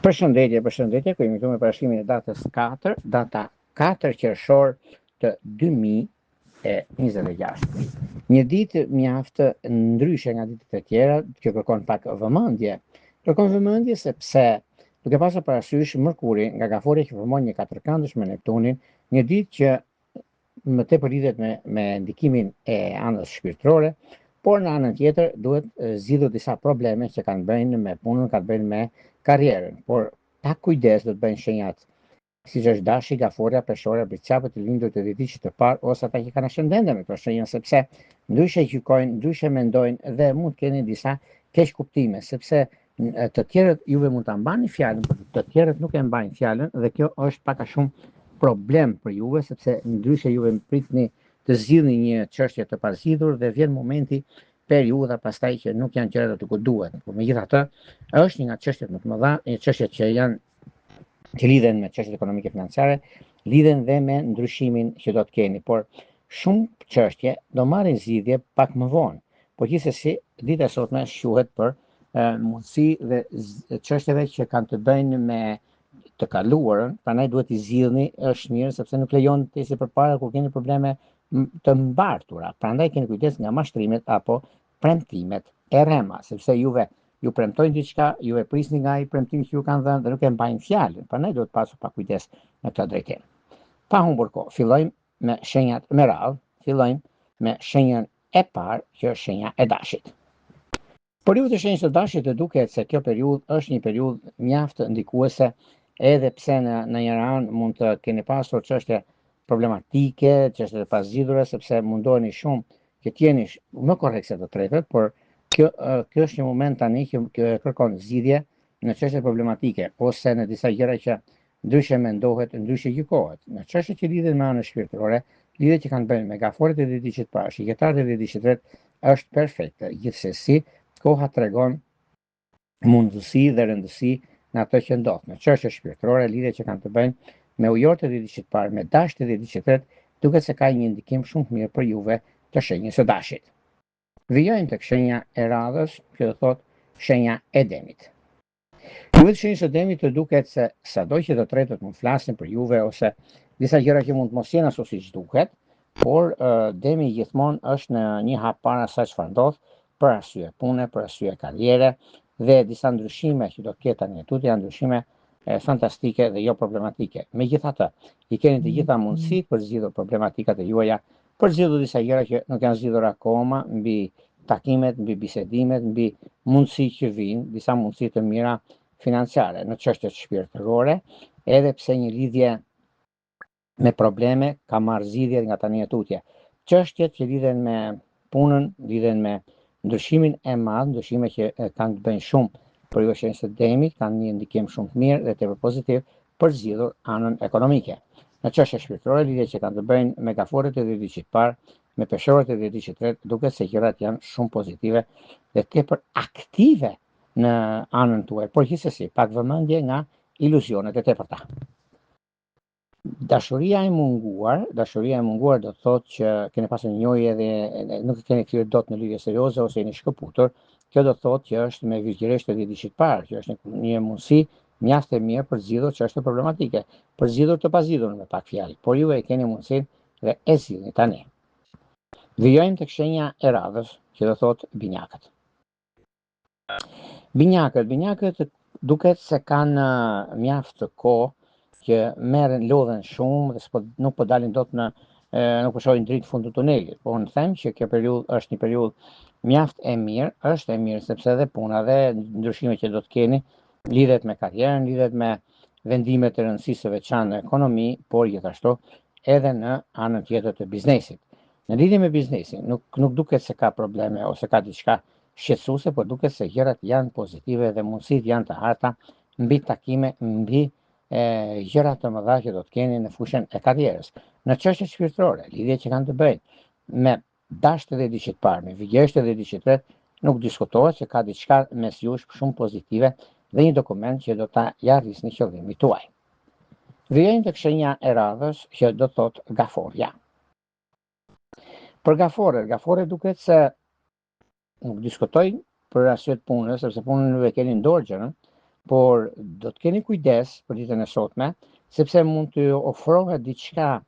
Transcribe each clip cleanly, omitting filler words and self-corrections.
Përshëndetje, ku jemi këtu me parashikimin e datës 4, data 4 qershor të 2026. Një ditë mjaft ndryshe nga ditët e tjera, që kërkon pak vëmendje. Kërkon vëmendje sepse duke pasur parasysh Mërkuri nga gaforja që formon një katërkëndësh me Neptunin, një ditë që më tepër lidhet me ndikimin e anës shpirtërore, por në anën tjetër duhet zgjidhur disa probleme që kanë bëjnë me punën, kanë bëjnë me karrierën, por pak kujdes do të bëjnë shenjat, siç është dashi, gaforja, peshora, briqapët e lindur të ditësh të parë ose ata që kanë ascendente me këto shenja, sepse ndryshe gjykojnë, ndryshe mendojnë dhe mund të keni disa keq kuptime, sepse të tjerët juve mund ta mbani fjalën, por të tjerët nuk e mbajnë fjalën dhe kjo është pak a shumë problem për juve, sepse ndryshe juve pritni të zgjidhni një çështje të pazgjidhur dhe vjen momenti, periudha pastaj që nuk janë gjërat aty ku duhet. Por megjithatë, është një nga çështjet më të mëdha, një çështje që lidhen me çështjet ekonomike financiare, lidhen dhe me ndryshimin që do të keni, por shumë çështje do marrin zgjidhje pak më vonë. Por gjithsesi, dita e sotme shquhet për mundësi dhe çështjeve që kanë të bëjnë me të kaluarën, prandaj duhet i zgjidhni, është mirë sepse nuk lejon të isë përpara kur keni probleme të mbartura. Prandaj keni kujdes nga mashtrimet apo premtimet e rrema, sepse ju premtojnë diçka, ju e prisni nga ai premtim që ju kanë dhënë dhe nuk e mbajnë fjalën. Prandaj duhet pasur pak kujdes në këtë drejtim. Pa humbur kohë, fillojmë me shenjat me radhë, fillojmë me shenjën e parë, që është shenja e dashit. Por ju të shenjës së dashit të duket se kjo periudhë është një periudhë mjaft ndikuese, edhe pse në një anë mund të keni pasur çështje problematike, çështje të pazgjidhura, sepse mundoheni shumë që të jeni më korrekt se të tretët, por kjo është një moment tani që kërkon zgjidhje në çështje problematike ose në disa gjëra që ndryshe mendohet, ndryshe gjykohet. Në çështjet që lidhen me anën shpirtërore, lidhjet që kanë bënë me gaforet e ditësh të parë, shqyrtarët e ditësh të tretë, është perfekte. Gjithsesi, koha tregon mundësi dhe rëndësi në ato që ndodh. Në çështje shpirtërore, lidhjet që kanë të bëjnë me ujorët e ditësh të parë, me dashit e ditësh të tretë, duket se ka një ndikim shumë të mirë për juve të shenjës së dashit. Vijojmë tek shenja e radhës, që do thotë shenja e demit. Juve të shenjës së demit të duket se sado që të tretët mund flasin për juve ose disa gjëra që mund të mos jenë ashtu siç duket, por demi gjithmonë është në një hap para asaj çfarë ndodh, për arsye pune, për arsye karriere dhe disa ndryshime që do të ketë tani këtu janë ndryshime fantastike dhe jo problematike. Megjithatë, i keni të gjitha mundësit për zgjidhur problematikat e juaja, për zgjidhur disa gjëra që nuk janë zgjidhur akoma, mbi takimet, mbi bisedimet, mbi mundësi që vijnë, disa mundësi të mira financiare në çështjet shpirtërore, edhe pse një lidhje me probleme ka marrë zgjidhje nga tani e tutje. Çështjet që lidhen me punën, lidhen me ndryshimin e madh, ndryshime që kanë të bëjnë shumë për ju shenjës së demit, kanë një ndikim shumë të mirë dhe tepër pozitiv për zgjidhur anën ekonomike. Në çështje shpirtërore, lidhjet që kanë të bëjnë me gaforet e ditësh të parë, me peshorët e ditësh të tretë, duket se gjërat janë shumë pozitive dhe tepër aktive në anën tuaj, por gjithsesi pak vëmendje nga iluzionet e tepërta. Dashuria e munguar do të thotë që keni pasur një njohje dhe nuk keni kthyer dot në lidhje serioze ose jeni shkëputur. Kjo do të thotë që është me vigjiresht të ditësh të parë, që është një mundësi mjaft e mirë për zgjidhur çështje problematike, për zgjidhur të pazgjidhur me pak fjalë, por ju e keni mundësinë dhe e zgjidhni tani. Vijojmë tek shenja e radhës, që do thotë binjakët. Binjakët duket se kanë mjaft kohë që merren, lodhen shumë dhe nuk po dalin dot nuk po shohin dritë fund të tunelit. Po unë them që kjo periudhë është një periudhë mjaft e mirë, është e mirë sepse edhe puna dhe ndryshimet që do të keni lidhet me karrierën, lidhet me vendime të rëndësishme të veçantë në ekonomi, por gjithashtu edhe në anën tjetër të biznesit. Në lidhje me biznesin, nuk duket se ka probleme ose ka diçka shqetësuese, por duket se gjërat janë pozitive dhe mundësitë janë të harta mbi takime, mbi gjëra të mëdha që do të keni në fushën e karrierës. Në çështjet shpirtërore, lidhjet që kanë të bëjnë me dashët e ditësh të parë, me vigjereshtë e ditësh të tretë, nuk diskutohet se ka diçka mes jush shumë pozitive dhe një dokument që do ta jarrisni qëllimin tuaj. Vijojmë tek shenja e radhës, që do thotë gaforja. Për gaforet duket se nuk diskutojnë për arsye të punës, sepse punën ju e keni në dorë gjërën, por do të keni kujdes për ditën e sotme, sepse mund të ofrohet diçka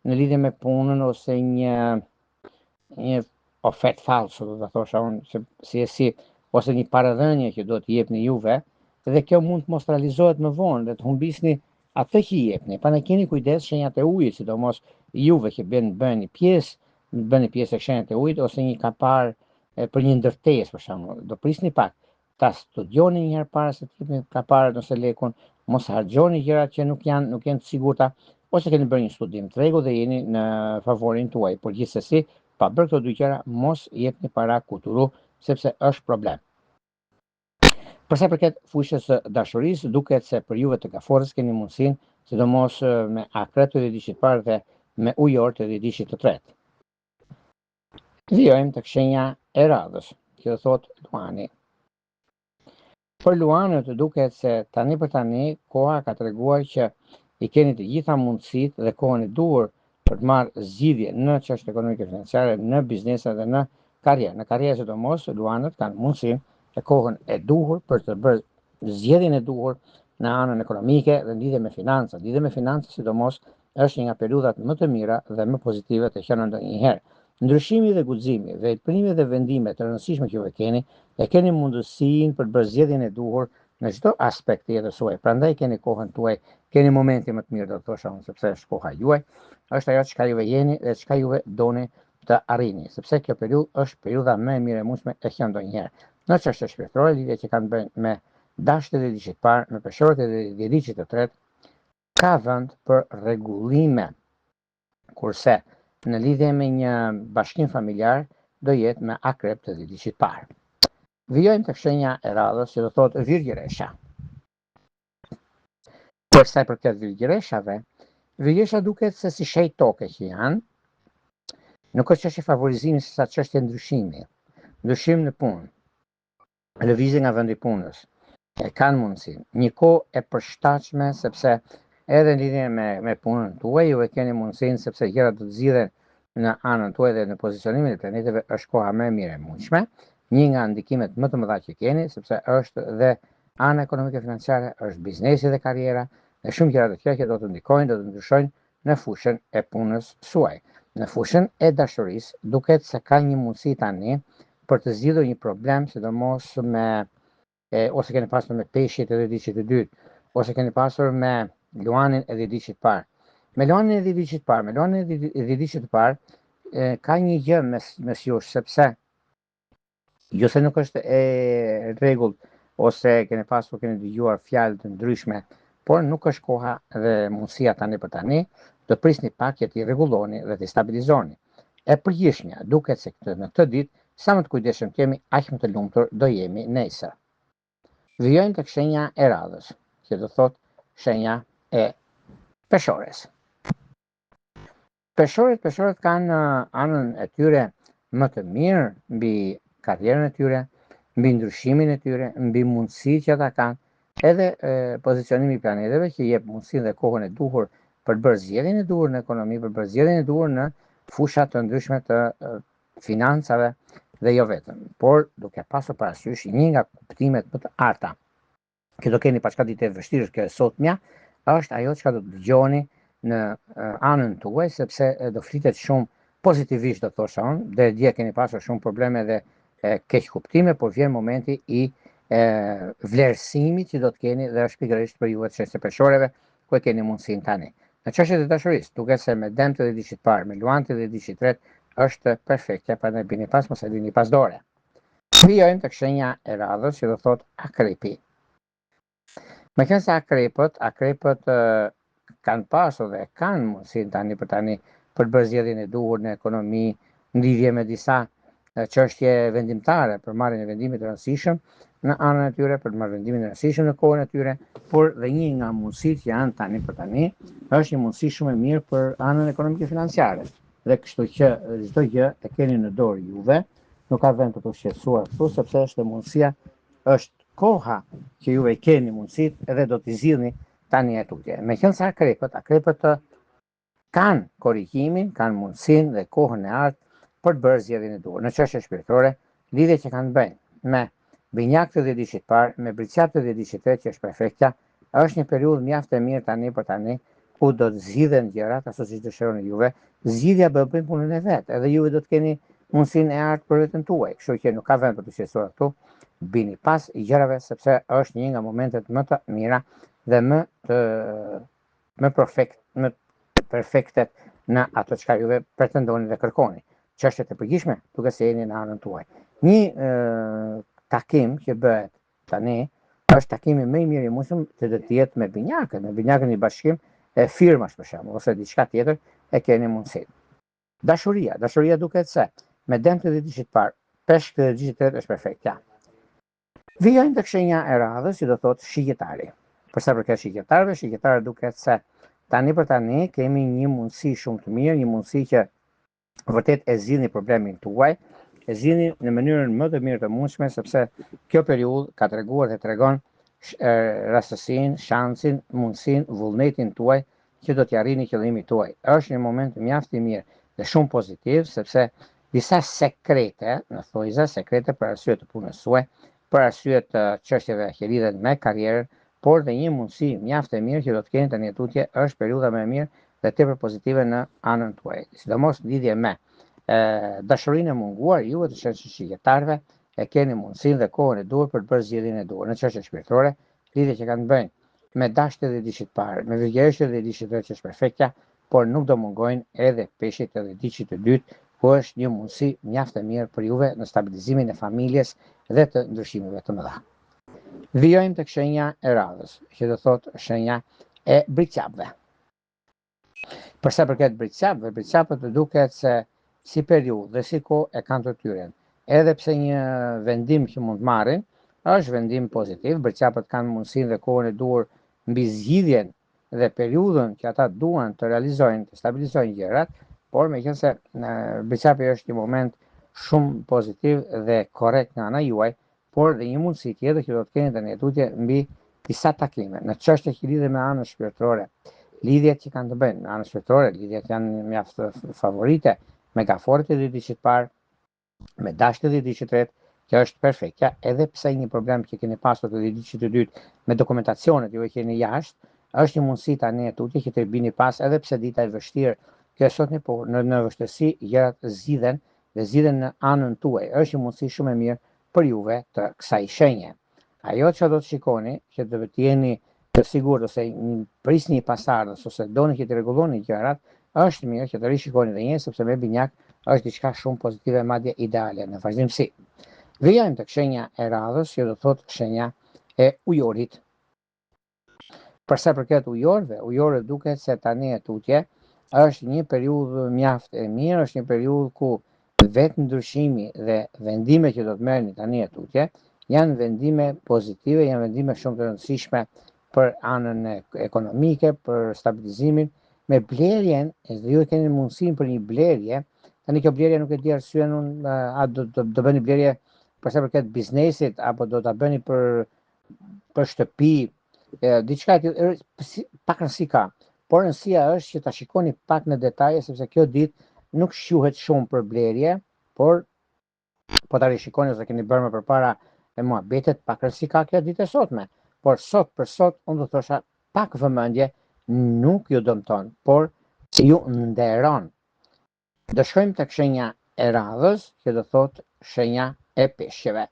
në lidhje me punën ose një ofertë falso, do ta thosha unë, si ose një paradhënie që do të jepni juve, dhe kjo mund të mos realizohet më vonë dhe të humbisni atë që i jepni. Prandaj keni kujdes, shenjat e ujit, sidomos juve që bëni pjesë e shenjat e ujit ose një kapar për një ndërtesë për shembull. Do prisni pak, ta studioni një herë para se të jepni kaparët ose lekun, mos harxhoni gjërat që nuk janë të sigurta, ose keni bërë një studim të rregullt dhe jeni në favorin tuaj. Por gjithsesi, pa bërë këto dy gjëra, mos jepni para kuturu, sepse është problem. Për sa përket fushës së dashurisë, duket se për juve të gaforës keni mundësinë, sidomos me akret të dhishit parë dhe me ujor të dhishit të tretë. Vijojmë tek shenja e radhës, që thot Luani. Për Luanët duket se tani për tani koha ka treguar që i keni të gjitha mundësitë dhe kohën e duhur për të marrë zgjidhje në çështje ekonomike financiare, në biznese dhe në karrierë. Në karrierë sidomos Luanët kanë mundësinë e kohën e duhur për të bërë zgjedhjen e duhur në anën ekonomike dhe lidhje me financat. Lidhje me financat sidomos është një nga periudhat më të mira dhe më pozitive të qenë ndonjëherë. Ndryshimi dhe guximi, veprimi dhe vendimet të rëndësishme që ju keni, e keni mundësinë për të bërë zgjedhjen e duhur në çdo aspekt të jetës suaj. Prandaj keni kohën tuaj, keni momentin më të mirë, do të thosha unë, sepse është koha juaj, është ajo çka juve jeni dhe çka juve doni të arrini, sepse kjo periudhë është periudha më e mirë e mundshme e qenë ndonjëherë. Në çështje shpirtërore, lidhje që kanë bërë me dashjet e dhishit parë, me peshorët e dhishit të tretë, ka vend për rregullime. Kurse në lidhje me një bashkim familjar do jetë me akrep të dhishit parë. Vijojmë tek shenja e radhës që do thotë virgjëresha. Për sa i përket virgjëreshave, virgjëresha duket se si shej toke që janë, nuk është çështje favorizimi sa çështje ndryshimi. Ndryshim në punë, lëvizje nga vendi i punës. E kanë mundësi. Një kohë e përshtatshme sepse edhe në lidhje me punën tuaj, ju e keni mundësinë sepse gjërat do të zgjidhen në anën tuaj dhe në pozicionimin e planeteve, është koha më e mirë e mundshme. Një nga ndikimet më të mëdha që keni, sepse është dhe ana ekonomike financiare, është biznesi dhe karriera, dhe shumë gjëra të tjera që do të ndikojnë, do të ndryshojnë në fushën e punës suaj. Në fushën e dashurisë, duket se ka një mundësi tani për të zgjidhur një problem, sidomos ose keni pasur me peshqit e dhishit të dytë, ose keni pasur me luanin e dhishit parë. Me luanin e dhishit të parë, ka një gjë mes jush, sepse jo se nuk është e rregullt ose keni dëgjuar fjalë të ndryshme, por nuk është koha dhe mundësia tani për tani, të prisni pak që t'i rregulloni dhe t'i stabilizoni. E përgjithshmja, duket se në këtë ditë, sa më të kujdesshëm kemi, aq më të lumtur do jemi nesër. Vijojmë tek shenja e radhës, që do thotë shenja e peshores. Peshorët kanë anën e tyre më të mirë mbi karrierën e tyre, mbi ndryshimin e tyre, mbi mundësitë që ata kanë, edhe pozicionimi i planeteve që jep mundësinë dhe kohën e duhur për të bërë zgjedhjen e duhur në ekonomi, për të bërë zgjedhjen e duhur në fusha të ndryshme të financave dhe jo vetëm, por duke pasur parasysh një nga kuptimet më të arta që do keni pas ka ditë e vështirë që sotmja, është ajo që do të dëgjoni në anën tuaj, sepse do flitet shumë pozitivisht, do thosha unë, dhe dje keni pasur shumë probleme dhe keq kuptime, por vjen momenti i vlerësimit që do të keni dhe është pikërisht për juve të çështje peshoreve, ku e keni mundësinë tani. Në çështjet e dashurisë, duket se me dëmtë dhe dhishit parë, me luantë dhe dhishit tretë, është perfektja, prandaj bini pas, mos e lini pas dore. Vijojmë tek shenja e radhës që do thotë akrepi. Meqense akrepët kanë pasur dhe kanë mundësinë tani për të bërë zgjedhjen e duhur në ekonomi, në lidhje me disa çështje vendimtare për marrjen e vendimit të rëndësishëm në anën e tyre, për të marrë vendimin e rëndësishëm në kohën e tyre, por dhe një nga mundësitë që janë tani për tani, është një mundësi shumë e mirë për anën ekonomike financiare. Dhe kështu që çdo gjë e keni në dorë juve, nuk ka vend të shqetësuar këtu, sepse është mundësia, është koha që juve keni mundësitë edhe do t'i zgjidhni tani e tutje. Meqense akrepët kanë korrigimin, kanë mundësinë dhe kohën e artë për të bërë zgjedhjen e duhur. Në çështje shpirtërore, lidhje që kanë bënë me binjak të 10 parë, me briqat të 10 që është perfektja, është një periudhë mjaft e mirë tani për tani, ku do të zgjidhen gjërat ashtu siç dëshironi juve. Zgjidhja do bëjmë punën e vet, edhe juve do të keni mundësinë e artë për veten tuaj, kështu që nuk ka vend për të qetësuar këtu. Bini pas gjërave sepse është një nga momentet më të mira dhe më perfekte në ato çka juve pretendoni dhe kërkoni. Çështjet e përgjithshme duke se jeni në anën tuaj. Një takim që bëhet tani është takimi më i mirë i mundshëm që do të jetë me binjakën i bashkim e firmash për shembull ose diçka tjetër e keni mundësinë. Dashuria duket se me dëm të 10 parë, peshk të 10 është perfektja. Vijojmë tek shenja e radhës, si do thotë shigjetari. Për sa përket shigjetarët duket se tani për tani kemi një mundësi shumë të mirë, një mundësi që vërtet e zgjidhni problemin tuaj, e zgjidhni në mënyrën më të mirë të mundshme, sepse kjo periudhë ka treguar dhe tregon rastësinë, shansin, mundësinë, vullnetin tuaj që do t'i arrini qëllimin tuaj. Është një moment mjaft i mirë dhe shumë pozitiv, sepse disa sekrete, në thojza sekrete për arsye të punës suaj, për arsye të çështjeve që lidhen me karrierën, por dhe një mundësi mjaft e mirë që do të keni tani tutje, është periudha më e mirë dhe tepër pozitive në anën tuaj. Sidomos lidhje me dashurinë e munguar, juve të shigjetarëve e keni mundësinë dhe kohën e duhur për të bërë zgjedhjen e duhur në çështje shpirtërore, lidhje që kanë të bëjnë me dashjet e 10 parë, me vigjereshjet e 10 që është perfektja, por nuk do mungojnë edhe peshqit edhe 10 të dytë, ku është një mundësi mjaft e mirë për juve në stabilizimin e familjes dhe të ndryshimeve të mëdha. Vijojmë tek shenja e radhës, që do thotë shenja e briqapëve. Për sa përket briqapëve, briqapët duket se si periudhë dhe si kohë e kanë të tyren. Edhe pse një vendim që mund të marrin është vendim pozitiv, briqapët kanë mundësinë dhe kohën e duhur mbi zgjidhjen dhe periudhën që ata duan të realizojnë, të stabilizojnë gjërat, por meqense briqapi është një moment shumë pozitiv dhe korrekt nga ana juaj, por dhe një mundësi tjetër që do të keni tani tutje mbi disa takime në çështje që lidhen me anën shpirtërore. Lidhjet që kanë të bëjnë me anën shpirtërore, lidhjet janë mjaft favorite, me gaforët e 10 parë, me dashjet e 10 që është perfektja, edhe pse një problem që keni pasur të 10 dytë me dokumentacionet ju e keni jashtë, është një mundësi tani e tutje që të bini pas edhe pse dita e vështirë që sot në vështirësi gjërat zgjidhen në anën tuaj. Është një mundësi shumë e mirë për juve të kësaj shenje. Ajo që do të shikoni, që do të jeni të sigurt ose prisni pasardhës ose doni që të rregulloni gjërat, është mirë që të rishikoni edhe një herë sepse me binjak është diçka shumë pozitive, madje ideale në vazhdimsi. Vijojmë tek shenja e radhës, që do thotë shenja e ujorit. Për sa përket ujorët duket se tani e tutje është një periudhë mjaft e mirë, është një periudhë ku vetë ndryshimi dhe vendimet që do të merrni tani e tutje janë vendime pozitive, janë vendime shumë të rëndësishme për anën ekonomike, për stabilizimin, me blerjen, e ju keni mundësinë për një blerje. Tani kjo blerje nuk e di arsyen unë, a do bëni blerje për sa përket biznesit apo do ta bëni për shtëpi, diçka pak rëndësi ka. Por rëndësia është që ta shikoni pak në detaje, sepse kjo ditë nuk shquhet shumë për blerje, por po ta rishikoni ose keni bërë më përpara me muhabetet, pak rëndësi ka kjo ditë e sotme. Por sot për sot unë do thosha pak vëmendje nuk ju dëmton, por ju nderon. Do shkojmë tek shenja e radhës, që do thotë shenja e peshqeve.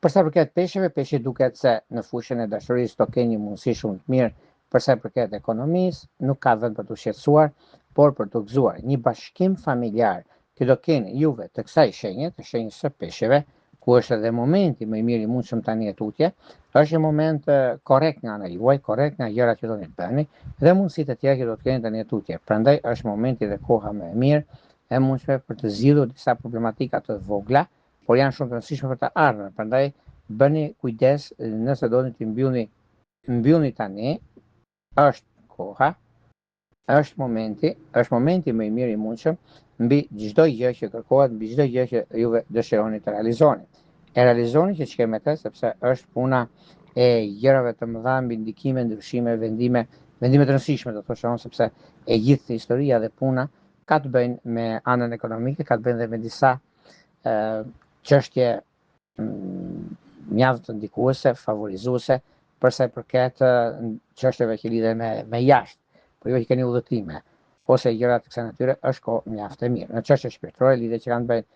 Për sa përket peshqeve, peshqit duket se në fushën e dashurisë do keni një mundësi shumë të mirë. Për sa përket ekonomisë, nuk ka vend për të shqetësuar, por për të gëzuar. Një bashkim familjar që do keni juve të kësaj shenje, të shenjës së peshqeve, ku është edhe momenti më i mirë i mundshëm tani e tutje, është një moment korrekt nga ana juaj, korrekt nga gjërat që do të bëni dhe mundësitë e tjera që do të keni tani e tutje. Prandaj është momenti dhe koha më e mirë e mundshme për të zgjidhur disa problematika të vogla, por janë shumë të rëndësishme për të ardhmen. Prandaj bëni kujdes nëse doni të mbyllni tani, është koha, është momenti më i mirë i mundshëm mbi çdo gjë që kërkohet, mbi çdo gjë që juve dëshironi të realizoni. E realizoni që ç'kemi atë, sepse është puna e gjërave të mëdha mbi ndikime, ndryshime, vendime të rëndësishme, do thoshë unë, sepse e gjithë historia dhe puna ka të bëjnë me anën ekonomike, ka të bëjnë dhe me disa çështje mjaft ndikuese, favorizuese për sa i përket çështjeve që lidhen me jashtë, por jo që keni udhëtime ose gjëra të kësaj natyre, është kohë mjaft e mirë. Në çështje shpirtërore, lidhje që kanë bëjnë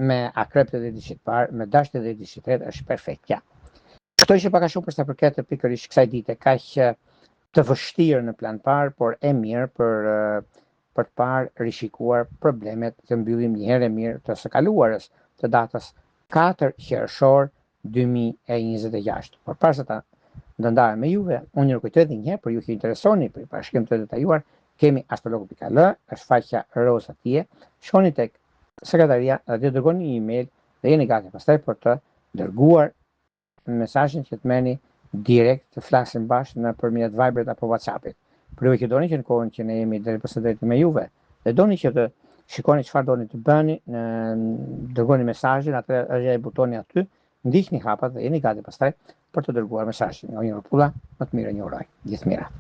me akrepët dhe dishit parë, me dashtë dhe dishit tretë, është perfektja. Kto ishte pak a shumë për sa përket pikërisht kësaj dite, kaq të vështirë në plan parë, por e mirë për të parë rishikuar problemet, të mbyllim një herë e mirë të së kaluarës, të datës 4 qershor 2026. Por para se ta ndëndahem me juve, unë ju kujtoj edhe një herë për ju që interesoni për parashikrim të detajuar, kemi astrologu.al, është faqja roz atje, shkoni tek sekretaria dhe dërgoni një email dhe jeni gati pastaj për të dërguar mesazhin që të merrni direkt të flasim bashkë nëpërmjet Viberit apo WhatsAppit. Për ju që doni që në kohën që ne jemi deri pas së drejtë me juve, dhe doni që të shikoni çfarë doni të bëni, dërgoni mesazhin, atë është ai butoni aty, ndiqni hapat dhe jeni gati pastaj për të dërguar mesazhin. Nga një rrotulla, më të mirë një uroj. Gjithë mira.